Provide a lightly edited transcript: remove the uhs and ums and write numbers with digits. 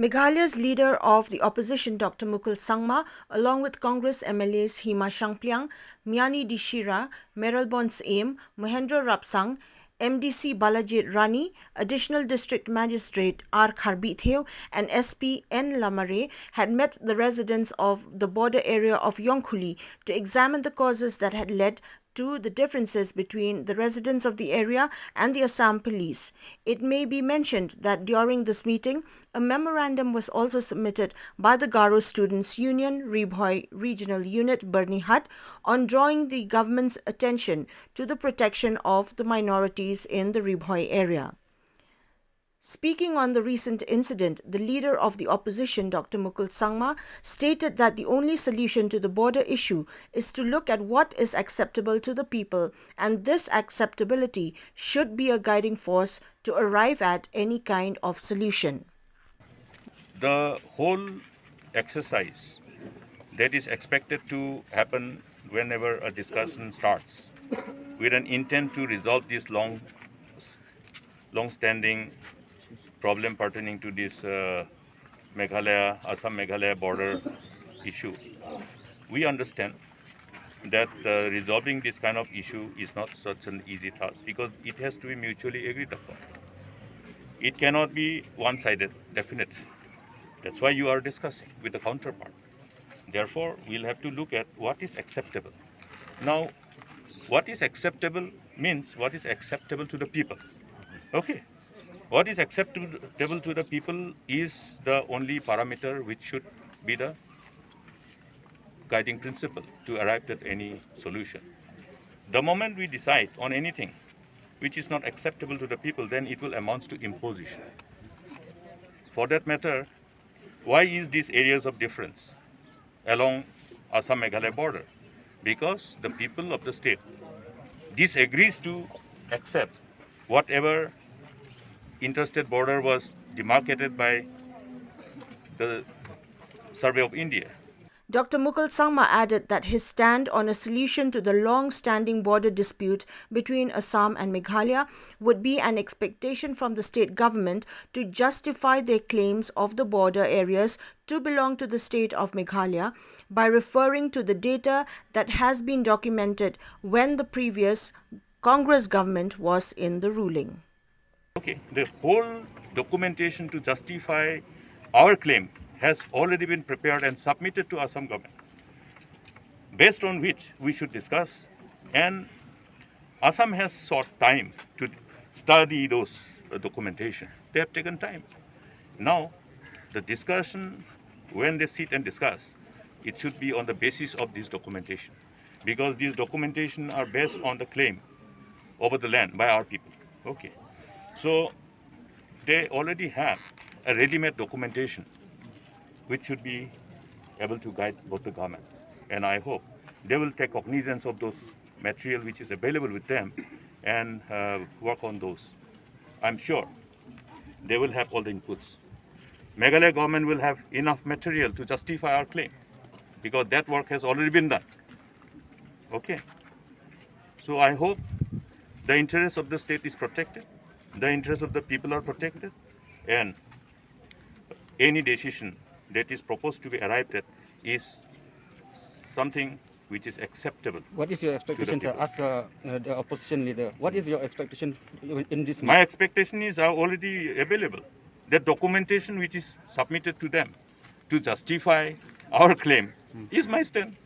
Meghalaya's leader of the opposition, Dr. MUKUL SANGMA, along with Congress MLAs HIMA SHANGPLIANG, MIANI SHIRA, MAYRALORN SYIEM, MOHENDRO RAPSANG, MDC BALAJIED RANEE, Additional District Magistrate R. KHARBIHTHIEW, and SP N. LAMARE had met the residents of the border area of Iongkhuli to examine the causes that had led to the differences between the residents of the area and the Assam police. It may be mentioned that during this meeting, a memorandum was also submitted by the GARO Students' Union BHOI Regional Unit BYRNIHAT on drawing the government's attention to the protection of the minorities in the BHOI area. Speaking on the recent incident, the leader of the opposition, Dr. MUKUL SANGMA, stated that the only solution to the border issue is to look at what is acceptable to the people, and this acceptability should be a guiding force to arrive at any kind of solution. The whole exercise that is expected to happen whenever a discussion starts with an intent to resolve this long-standing problem pertaining to this Assam-Meghalaya border issue. We understand that resolving this kind of issue is not such an easy task because it has to be mutually agreed upon. It cannot be one-sided, definitely. That's why you are discussing with the counterpart. Therefore, we'll have to look at what is acceptable. Now, what is acceptable means what is acceptable to the people. Okay. What is acceptable to the people is the only parameter which should be the guiding principle to arrive at any solution. The moment we decide on anything which is not acceptable to the people, then it will amount to imposition. For that matter, why is these areas of difference along Assam-Meghalaya border? Because the people of the state disagrees to accept whatever interstate border was demarcated by the Survey of India. Dr. MUKUL SANGMA added that his stand on a solution to the long-standing border dispute between Assam and Meghalaya would be an expectation from the state government to justify their claims of the border areas to belong to the state of Meghalaya by referring to the data that has been documented when the previous Congress government was in the ruling. Okay, the whole documentation to justify our claim has already been prepared and submitted to Assam government, based on which we should discuss, and Assam has sought time to study those documentation. They have taken time. Now, the discussion, when they sit and discuss, it should be on the basis of this documentation, because these documentation are based on the claim over the land by our people. Okay. So they already have a ready-made documentation which should be able to guide both the governments. And I hope they will take cognizance of those material which is available with them and work on those. I'm sure they will have all the inputs. Meghalaya government will have enough material to justify our claim because that work has already been done. Okay. So I hope the interest of the state is protected. The interests of the people are protected, and any decision that is proposed to be arrived at is something which is acceptable. What is your expectation, sir, as the opposition leader? What is your expectation in this? My expectation is already available. The documentation which is submitted to them to justify our claim is my stand.